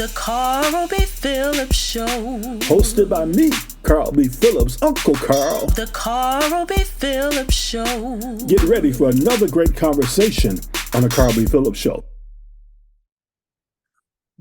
The Carl B. Phillips Show. Hosted by me, Carl B. Phillips, Uncle Carl. The Carl B. Phillips Show. Get ready for another great conversation on the Carl B. Phillips Show.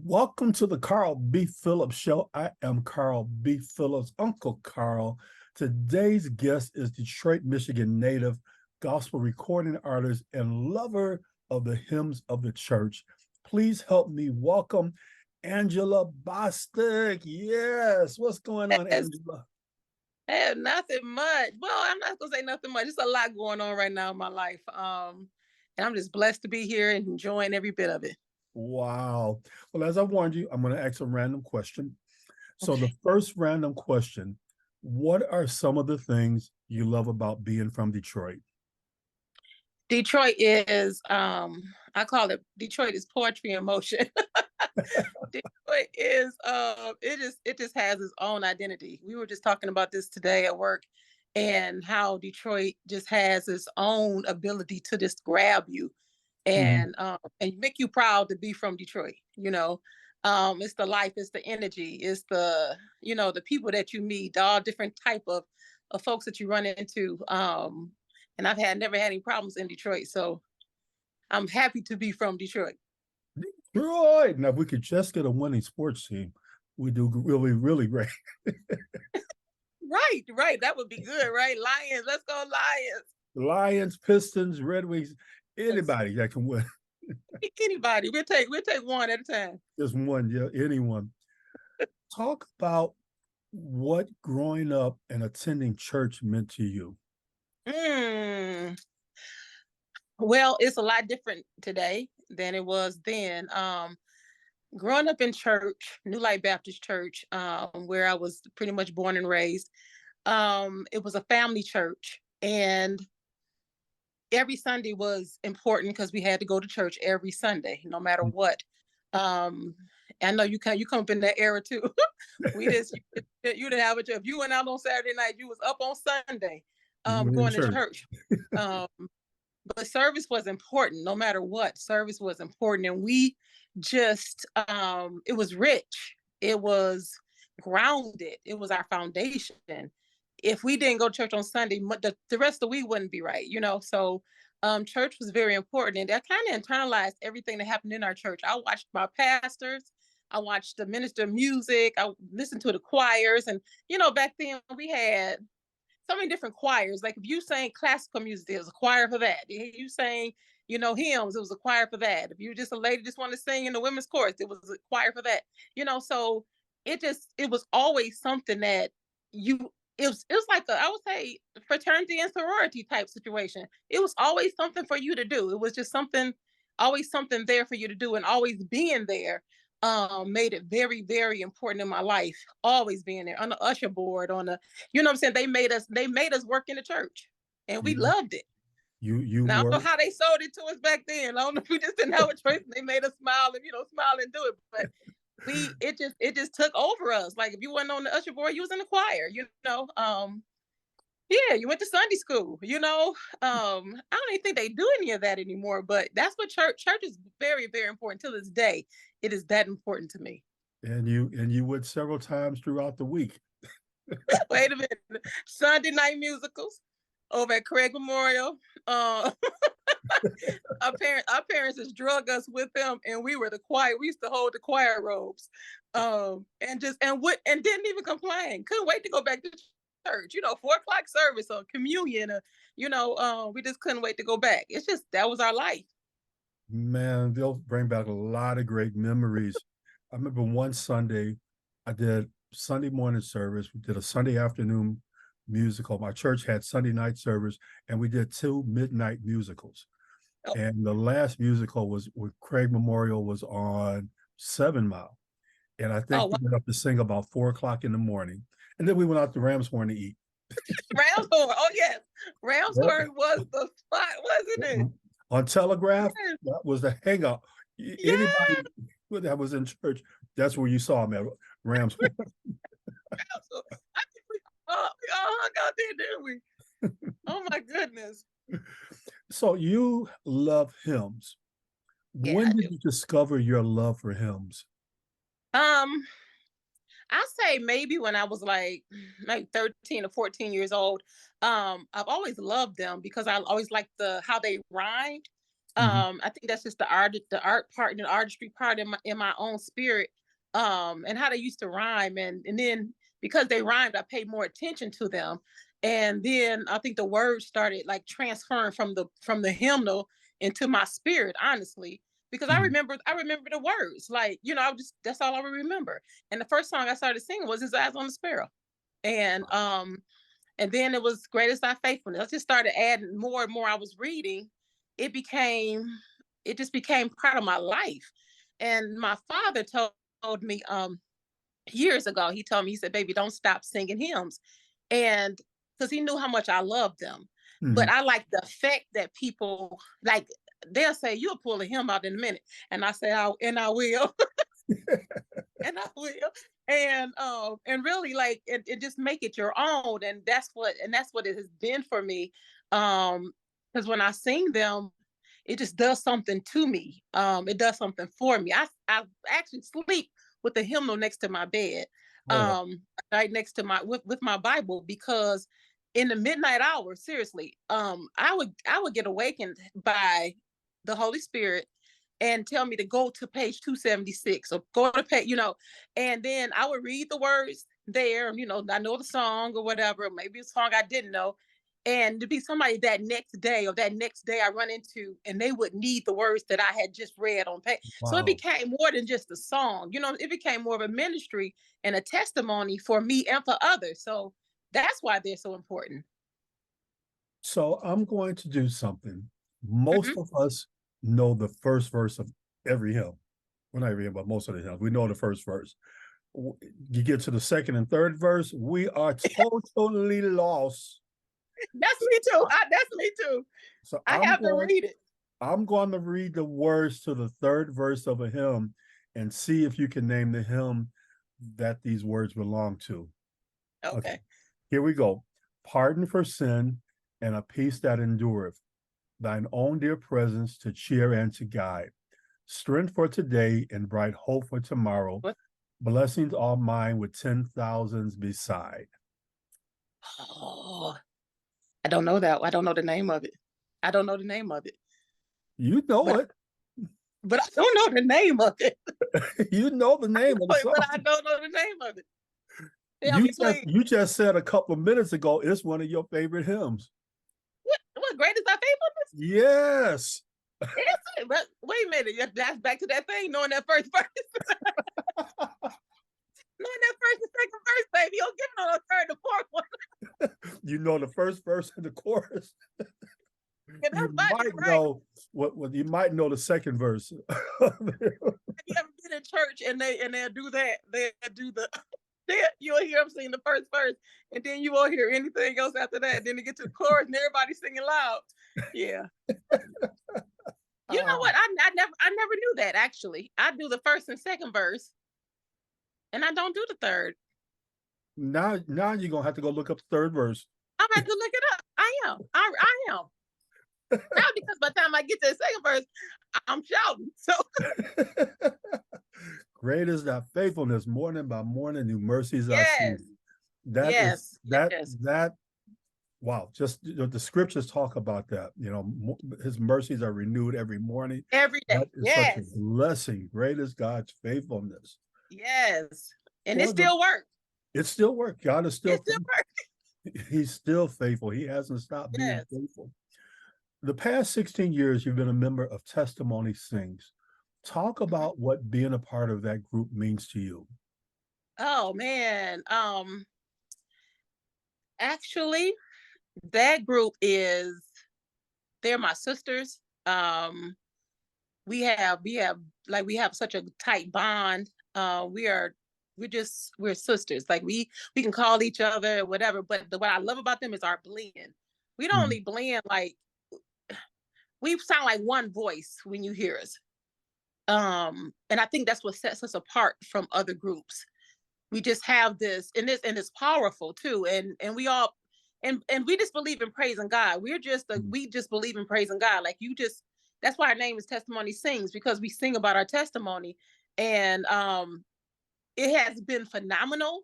Welcome to the Carl B. Phillips Show. I am Carl B. Phillips, Uncle Carl. Today's guest is Detroit, Michigan native, gospel recording artist, and lover of the hymns of the church. Please help me welcome Angela Bostic. Yes. What's going on, Angela? Hey, nothing much. Well, I'm not going to say nothing much. There's a lot going on right now in my life. And I'm just blessed to be here and enjoying every bit of it. Wow. Well, as I warned you, I'm going to ask a random question. So Okay. the first random question, what are some of the things you love about being from Detroit? Detroit is, I call it, Detroit is poetry in motion. Detroit is, it just has its own identity. We were just talking about this today at work and how Detroit just has its own ability to just grab you and make you proud to be from Detroit. It's the life, it's the energy, it's the the people that you meet, all different type of folks that you run into. And I've never had any problems in Detroit, so I'm happy to be from Detroit. Detroit. Now, if we could just get a winning sports team, we do really, really great. Right. That would be good, right? Lions, let's go Lions. Lions, Pistons, Red Wings, anybody that can win. Anybody. We'll take one at a time. Just one, yeah, anyone. Talk about what growing up and attending church meant to you. Well, it's a lot different today than it was then. Growing up in church, New Life Baptist Church, where I was pretty much born and raised, it was a family church, and every Sunday was important because we had to go to church every Sunday, no matter what. I know you come up in that era too. You didn't have it. If you went out on Saturday night, you was up on Sunday, going to church. But service was important, no matter what. Service was important, and we just it was rich. It was grounded. It was our foundation. If we didn't go to church on Sunday, the rest of the week wouldn't be right, So church was very important, and I kind of internalized everything that happened in our church. I watched my pastors. I watched the minister of music. I listened to the choirs, and back then we had so many different choirs. Like if you sang classical music, there was a choir for that. If you sang, hymns, it was a choir for that. If you just a lady just wanted to sing in the women's chorus, it was a choir for that. So it was always something that it was like I would say fraternity and sorority type situation. It was always something for you to do. It was just always something there for you to do, and always being there made it very, very important in my life. Always being there on the usher board, on the, what I'm saying? They made us work in the church, and we loved it. Now, I don't know how they sold it to us back then. I don't know if we just didn't have a choice. They made us smile and do it. But it just took over us. Like if you wasn't on the usher board, you was in the choir, Yeah, you went to Sunday school, I don't even think they do any of that anymore, but that's what church is very, very important to this day. It is that important to me. And you went several times throughout the week. Wait a minute. Sunday night musicals over at Craig Memorial. Our parents just drug us with them, and we were the choir. We used to hold the choir robes. And didn't even complain. Couldn't wait to go back to church, 4:00 service or communion, we just couldn't wait to go back. It's just, that was our life. Man, they'll bring back a lot of great memories. I remember one Sunday, I did Sunday morning service. We did a Sunday afternoon musical. My church had Sunday night service, and we did 2 midnight musicals. Oh. And the last musical was when Craig Memorial was on 7 Mile. And I think we went up to sing about 4:00 in the morning. And then we went out to Ramshorn to eat. Ramshorn, oh yes. Ramshorn was the spot, wasn't it? On Telegraph, that was the hangout. Anybody that was in church, that's where you saw him at Ramshorn. I think we all hung out there, didn't we? Oh my goodness. So you love hymns. When did you discover your love for hymns? Um, I say maybe when I was like 13 or 14 years old. I've always loved them because I always liked how they rhymed. Mhm. I think that's just the art part and the artistry part in my own spirit. And how they used to rhyme, and then because they rhymed, I paid more attention to them. And then I think the words started like transferring from the hymnal into my spirit, honestly. Because Mhm. I remember the words. Like, I just that's all I remember. And the first song I started singing was His Eyes on the Sparrow. And then it was Great Is Thy Faithfulness. I just started adding more and more I was reading. It became it just became part of my life. And my father told me years ago, he told me, he said, baby, don't stop singing hymns. And because he knew how much I loved them. But Mhm. I like the fact that people like they'll say, you'll pull a hymn out in a minute. And I say, I will. And I will. And really like it just make it your own. And that's what it has been for me. Because when I sing them, it just does something to me. It does something for me. I actually sleep with the hymnal next to my bed, Oh, wow. right next to with my Bible, because in the midnight hour, seriously, I would get awakened by the Holy Spirit and tell me to go to page 276 or go to page, and then I would read the words there, I know the song or whatever, maybe a song I didn't know. And to be somebody that next day or that next day I run into and they would need the words that I had just read on page. So it Wow. became more than just a song, it became more of a ministry and a testimony for me and for others. So that's why they're so important. So I'm going to do something. Mhm. Most of us know the first verse of every hymn. Well, not every hymn, but most of the hymns. We know the first verse. You get to the second and third verse, we are totally lost. That's me too. That's me too. So I have to read it. I'm going to read the words to the third verse of a hymn and see if you can name the hymn that these words belong to. Okay, Okay. here we go. Pardon for sin and a peace that endureth, thine own dear presence to cheer and to guide, strength for today and bright hope for tomorrow, What? blessings all mine with 10,000s beside. Oh, I don't know that. I don't know the name of it. I don't know the name of it. You know But it. but I don't know the name of it. You know the name of the But I song. don't know the name of it. Tell You me, just please. you just said a couple of minutes ago it's one of your favorite hymns. What great is thy faithfulness? Yes. Is it? But wait a minute. That's back to that thing, knowing that first verse. Knowing that first and second verse, baby. You'll give it on a third and fourth one. You know the first verse and the chorus. And You that's funny, might right? know what you might know the second verse. Have you ever been in church and they'll do that? They'll do the you'll hear them sing the first verse, and then you won't hear anything else after that. Then they get to the chorus, and everybody's singing loud. Yeah, you know uh, what? I never knew that actually. I do the first and second verse, and I don't do the third. now you're gonna have to go look up the third verse. I'm gonna have to look it up. I am. I am now, because by the time I get to the second verse, I'm shouting. So Great is thy faithfulness, morning by morning, new mercies I see. yes, That is yes, that yes, that wow, just the scriptures talk about that. His mercies are renewed every morning. every That day. is such a Yes, blessing. Great is God's faithfulness. yes, and it Well, still works. it still works. God is still It still faithful. works. He's still faithful. He hasn't stopped being Yes. faithful. The past 16 years, you've been a member of Testimony Sings. Talk Mhm. about what being a part of that group means to you. Oh man. Actually, that group they're my sisters. We have such a tight bond. We're sisters. Like we can call each other whatever. But what I love about them is our blend. We don't Mhm. only blend like we sound like one voice when you hear us. And I think that's what sets us apart from other groups. We just have this, and it's powerful too. And we all and we just believe in praising God. We just believe in praising God. Like you just that's why our name is Testimony Sings, because we sing about our testimony. And it has been phenomenal.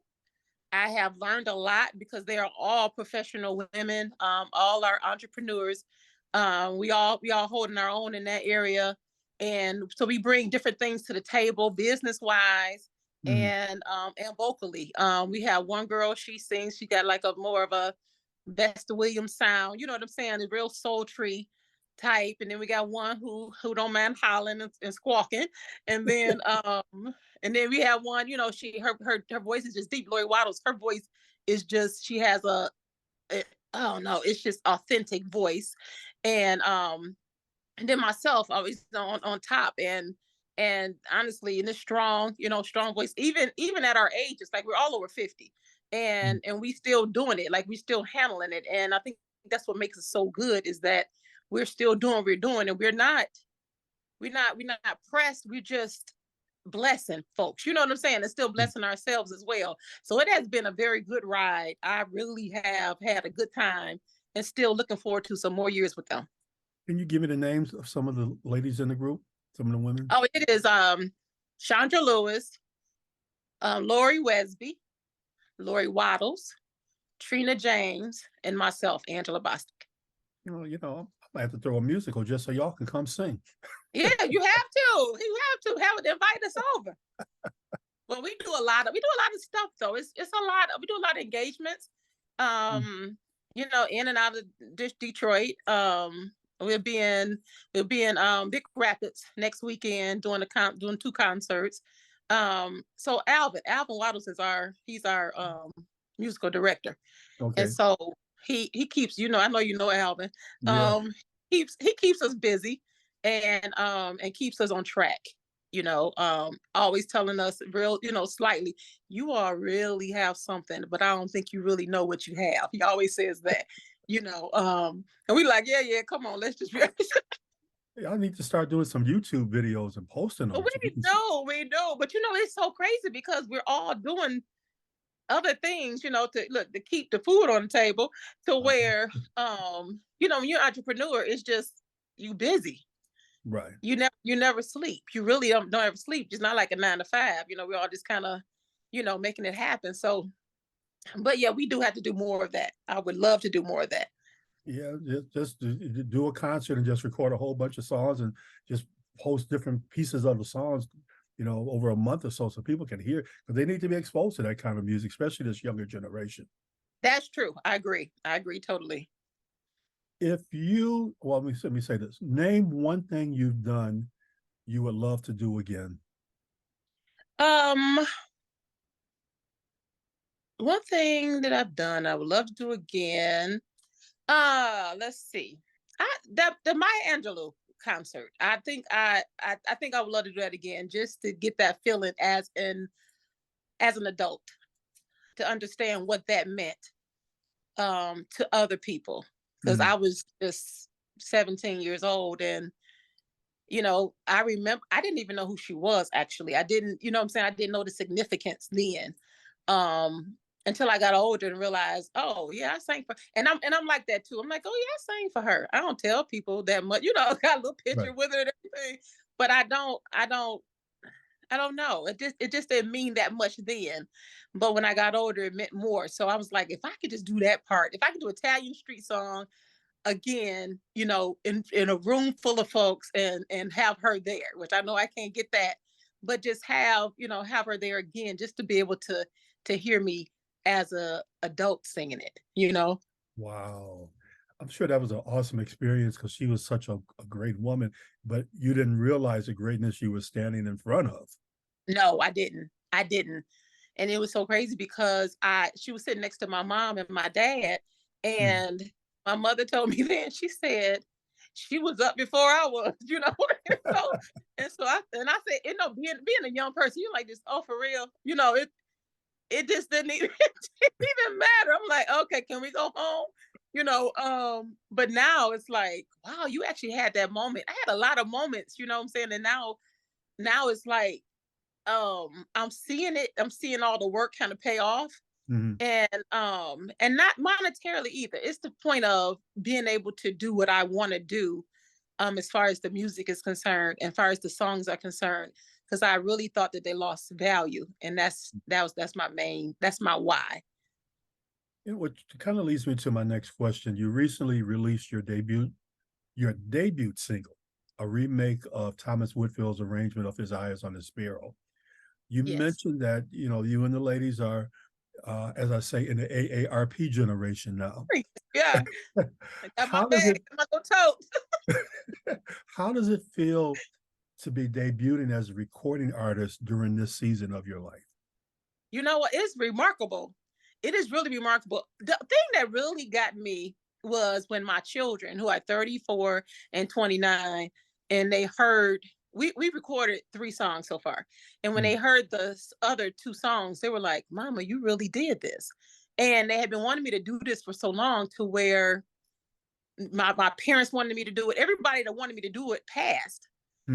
I have learned a lot because they are all professional women, all our entrepreneurs. We all holding our own in that area, and so we bring different things to the table, business wise, Mm. and vocally. We have one girl, she sings. She got like a more of a Vesta Williams sound. You know what I'm saying? A real sultry type. And then we got one who don't mind hollering and squawking. And then we have one, her voice is just deep. Lori Waddles, her voice is just, she has oh no, it's just authentic voice. And then myself always on top, and honestly, in this strong, strong voice, even at our age, it's like we're all over 50, Mm. and we still doing it, like we still handling it. And I think that's what makes us so good, is that we're still doing what we're doing, and we're not pressed. We're just blessing folks. You know what I'm saying? And still Mm. blessing ourselves as well. So it has been a very good ride. I really have had a good time, and still looking forward to some more years with them. Can you give me the names of some of the ladies in the group? Some of the women? Oh, it is Chandra Lewis, Lori Wesby, Lori Waddles, Trina James, and myself, Angela Bostic. I might have to throw a musical just so y'all can come sing. Yeah, you have to. You have to have it. Invite us over. Well, we do a lot of stuff though. It's a lot. We do a lot of engagements. In and out of Detroit. We'll be in Big Rapids next weekend doing doing 2 concerts. So Alvin Waddles is our musical director. Okay. And so he keeps, I know Alvin. Yeah. He keeps us busy, and keeps us on track. Always telling us real, slightly, you all really have something, but I don't think you really know what you have. He always says that, and we like, yeah, come on, let's just. Hey, I need to start doing some YouTube videos and posting them. We know, but it's so crazy because we're all doing other things, to keep the food on the table, to where, when you're an entrepreneur, it's just, you busy. Right. You never sleep. You really don't ever sleep. It's not like a 9 to 5. We're all just kind of, making it happen. So, but yeah, we do have to do more of that. I would love to do more of that. Yeah, just do a concert and just record a whole bunch of songs and just post different pieces of the songs, over a month or so people can hear, because they need to be exposed to that kind of music, especially this younger generation. That's true. I agree totally. Let me say this. Name one thing you've done you would love to do again. One thing that I've done I would love to do again. Let's see. The Maya Angelou concert. I think I would love to do that again, just to get that feeling as an adult, to understand what that meant to other people, because I was just 17 years old, and I remember I didn't even know who she was. Actually, I didn't, I didn't know the significance then, until I got older and realized, oh yeah, I sang for, and I'm like that too. I'm like, oh yeah, I sang for her. I don't tell people that much, I got a little picture with her and everything, but I don't know. It just didn't mean that much then. But when I got older, it meant more. So I was like, if I could just do that part, if I could do Italian Street Song again, in a room full of folks, and have her there, which I know I can't get that, but just have her there again, just to be able to hear me as a adult singing it. Wow. I'm sure that was an awesome experience, because she was such a great woman, but you didn't realize the greatness you were standing in front of. No, I didn't. And it was so crazy because she was sitting next to my mom and my dad, and my mother told me then, she said she was up before I was, so I said, being a young person, you're like this, oh, for real, it just didn't even matter. I'm like, okay, can we go home? But now it's like, wow, you actually had that moment. I had a lot of moments, what I'm saying? And now it's like, I'm seeing it. I'm seeing all the work kind of pay off. And not monetarily either. It's the point of being able to do what I want to do, as far as the music is concerned, and as far as the songs are concerned, because I really thought that they lost value, and that's my why. Which kind of leads me to my next question. You recently released your debut single, a remake of Thomas Whitfield's arrangement of His Eyes on the Sparrow. You Yes. mentioned that, you and the ladies are, as I say, in the AARP generation now. Yeah, I got my How does bag, it my little tote. how does it feel to be debuting as a recording artist during this season of your life? You know what? It's remarkable. It is really remarkable. The thing that really got me was when my children, who are 34 and 29, and they heard we recorded 3 songs so far. And when Mm. they heard the other 2 songs, they were like, "Mama, you really did this." And they had been wanting me to do this for so long, to where my parents wanted me to do it. Everybody that wanted me to do it passed.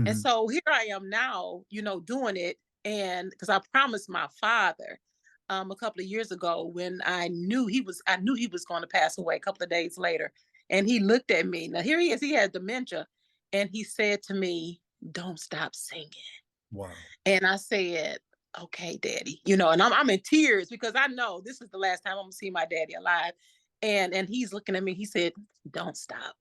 And Mhm. so here I am now, doing it. And because I promised my father a couple of years ago, when I knew he was going to pass away a couple of days later. And he looked at me. Now here he is, he has dementia. And he said to me, "Don't stop singing." Wow. And I said, "Okay, daddy," and I'm in tears, because I know this is the last time I'm gonna see my daddy alive. And he's looking at me, he said, "Don't stop.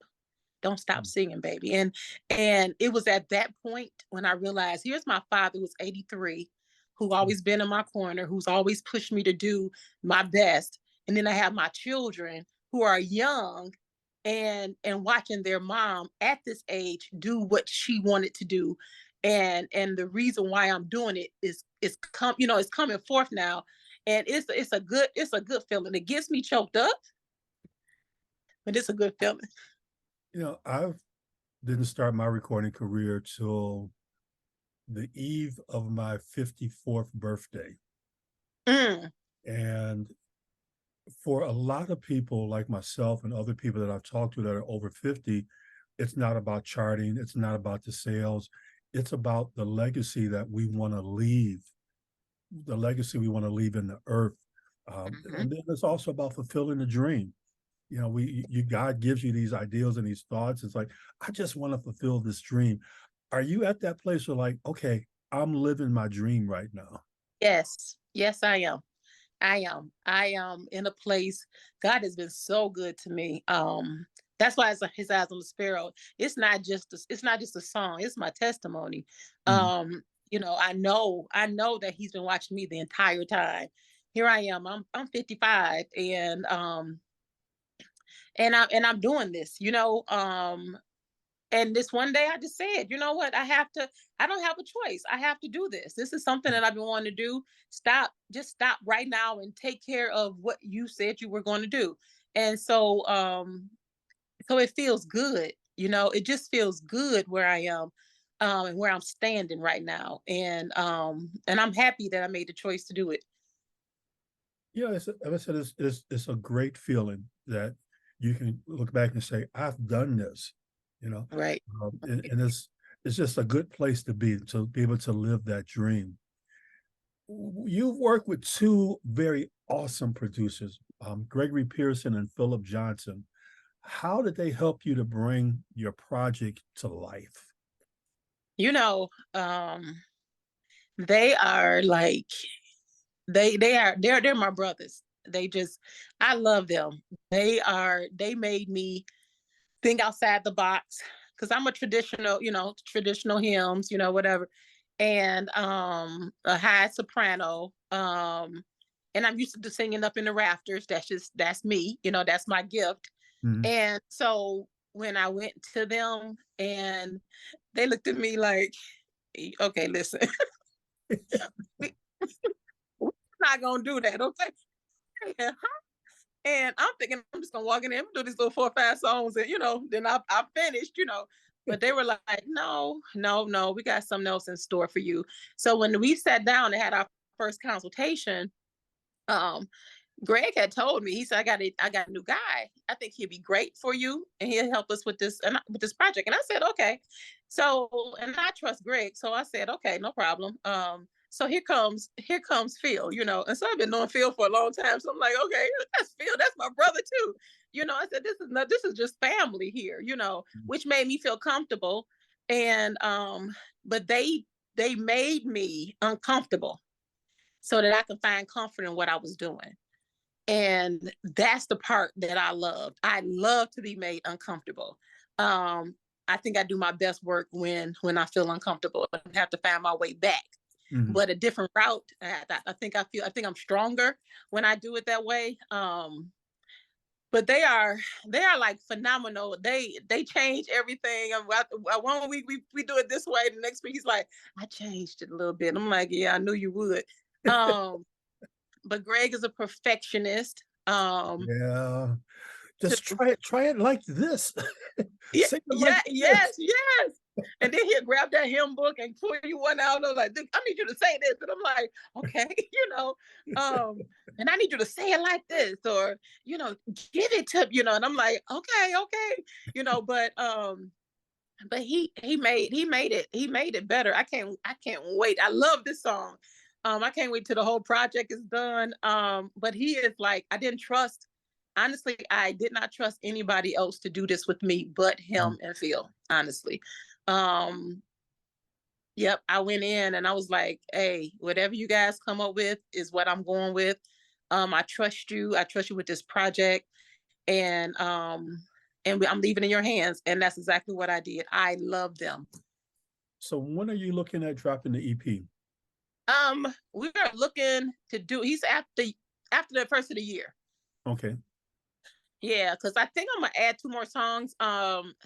Don't stop Mm. singing, baby." And it was at that point when I realized, here's my father, who's 83, who Mm. always been in my corner, who's always pushed me to do my best. And then I have my children, who are young, and watching their mom at this age do what she wanted to do. And the reason why I'm doing it it's coming forth now. And it's a good feeling. It gets me choked up, but it's a good feeling. I didn't start my recording career till the eve of my 54th birthday. Mm, And for a lot of people like myself and other people that I've talked to that are over 50, it's not about charting, it's not about the sales, it's about the legacy that we want to leave, the legacy we want to leave in the earth. mhm. And then it's also about fulfilling the dream. God gives you these ideals and these thoughts. It's like, I just want to fulfill this dream. Are you at that place where, like, okay, I'm living my dream right now? Yes, yes, I am. I am in a place. God has been so good to me. That's why it's His Eyes on the Sparrow. It's not just a song. It's my testimony. Mhm. I know that He's been watching me the entire time. Here I am. I'm 55, and I'm doing this. And this one day I just said, you know what? I don't have a choice. I have to do this. This is something that I've been wanting to do. Just stop right now and take care of what you said you were going to do. And so it feels good. It just feels good where I am, and where I'm standing right now. And I'm happy that I made the choice to do it. Yeah, as I said, it's a great feeling that you can look back and say, I've done this, you know, Right. and it's just a good place to be able to live that dream. You've worked with 2 very awesome producers, Gregory Pearson and Philip Johnson. How did they help you to bring your project to life? You know, they are like they're my brothers. I love them. They made me think outside the box, because I'm a traditional hymns, whatever. And a high soprano. And I'm used to singing up in the rafters. That's me, that's my gift. Mhm. And so when I went to them, and they looked at me like, "Okay, listen, we, we're not gonna do that, okay?" And I'm thinking I'm just gonna walk in there and do these little 4 or 5 songs, and then I finished. But they were like, "No, no, no, we got something else in store for you." So when we sat down and had our first consultation, um, Greg had told me, he said, I got a new guy. I think he'd be great for you, and he'll help us with this project. And I said, okay. So, and I trust Greg, so I said, okay, no problem. So here comes Phil, and so I've been knowing Phil for a long time. So I'm like, okay, that's Phil, that's my brother too. I said, this is just family here, which made me feel comfortable. And but they they made me uncomfortable so that I can find comfort in what I was doing. And that's the part that I loved. I love to be made uncomfortable. I think I do my best work when I feel uncomfortable and have to find my way back. Mhm. But a different route, I think I'm stronger when I do it that way. But they are like phenomenal. They change everything. One week we do it this way. The next week he's like, I changed it a little bit. I'm like, yeah, I knew you would. But Greg is a perfectionist. Yeah. Just try it like this. Yeah, Sing it like yes. this. And then he'll grab that hymn book and pull you one out. I'm like, I need you to say this. And I'm like, okay, and I need you to say it like this, or, give it to, and I'm like, okay, but he made it better. I can't wait. I love this song. I can't wait till the whole project is done. But he is like, honestly, I did not trust anybody else to do this with me but him and Phil, honestly. Yep, I went in and I was like, hey, whatever you guys come up with is what I'm going with. I trust you. I trust you with this project. And I'm leaving in your hands. And that's exactly what I did. I love them. So when are you looking at dropping the EP? We are looking to do, he's after the first of the year. Okay. Yeah, because I think I'm gonna add 2 more songs.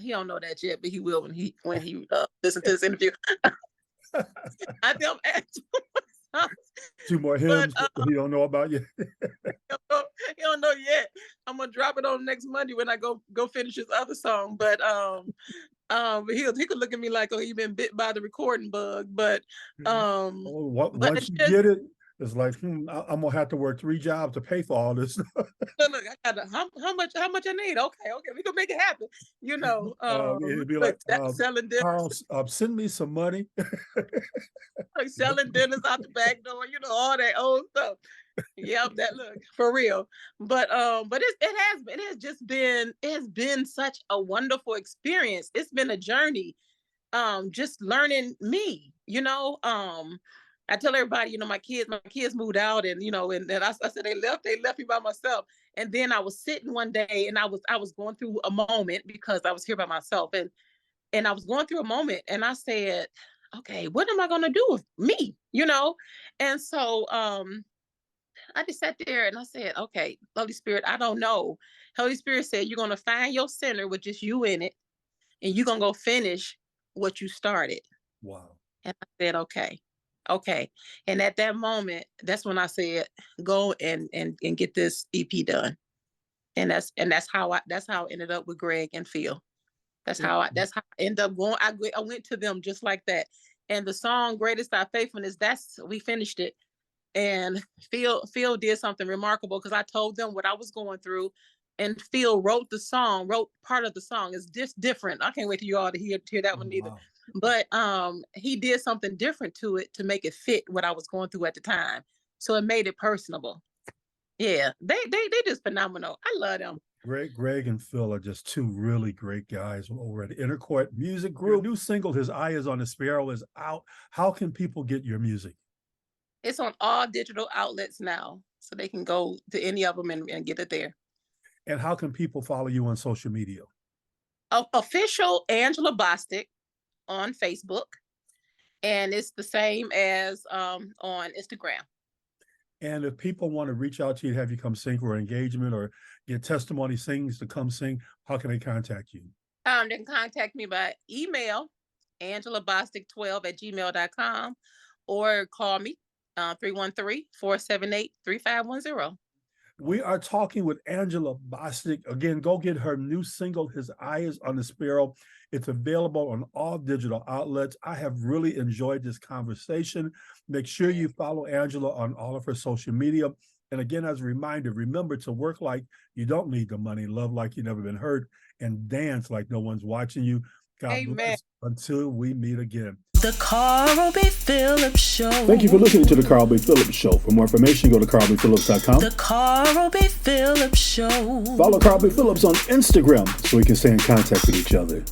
He don't know that yet, but he will when he listen to this interview. I think I'm add 2 more songs. 2 more hymns that he don't know about yet. He don't know yet. I'm gonna drop it on next Monday when I go finish his other song. But he could look at me like, oh, he been bit by the recording bug. But once you get it, it's like, I'm gonna have to work 3 jobs to pay for all this. Look, I got how much I need? Okay, we can make it happen. It'd be like, selling dinners. Carl, send me some money. Like selling dinners out the back door, all that old stuff. Yep, that look for real. But it has been such a wonderful experience. It's been a journey. Just learning me, I tell everybody, my kids moved out, and I said they left me by myself. And then I was sitting one day and I was going through a moment because I was here by myself, and I was going through a moment and I said, okay, what am I gonna do with me? And so I just sat there and I said, okay, Holy Spirit, I don't know. Holy Spirit said, you're gonna find your center with just you in it, and you're gonna go finish what you started. Wow. And I said, okay. And at that moment, that's when I said, go and get this EP done. And that's how I ended up with Greg and Phil. That's how I ended up going. I went to them just like that. And the song Greatest Thy Faithfulness, we finished it. And Phil did something remarkable because I told them what I was going through. And Phil wrote part of the song. It's just different. I can't wait till you all to hear that one either. Wow. But he did something different to it to make it fit what I was going through at the time. So it made it personable. Yeah, they just phenomenal. I love them. Greg and Phil are just 2 really great guys over at Intercourt Music Group. Your new single, His Eye is on the Sparrow, is out. How can people get your music? It's on all digital outlets now, so they can go to any of them and get it there. And how can people follow you on social media? Official Angela Bostic on Facebook, and it's the same as on Instagram. And if people want to reach out to you, have you come sing for an engagement or get testimony sings to come sing, how can they contact you? They can contact me by email, angelabostic12@gmail.com, or call me 313-478-3510. We are talking with Angela Bostic. Again, go get her new single, His Eye is on the Sparrow. It's available on all digital outlets. I have really enjoyed this conversation. Make sure you follow Angela on all of her social media. And again, as a reminder, remember to work like you don't need the money, love like you've never been hurt, and dance like no one's watching you. God bless until we meet again. The Carl B. Phillips Show. Thank you for listening to The Carl B. Phillips Show. For more information, go to carlbphillips.com. The Carl B. Phillips Show. Follow Carl B. Phillips on Instagram so we can stay in contact with each other.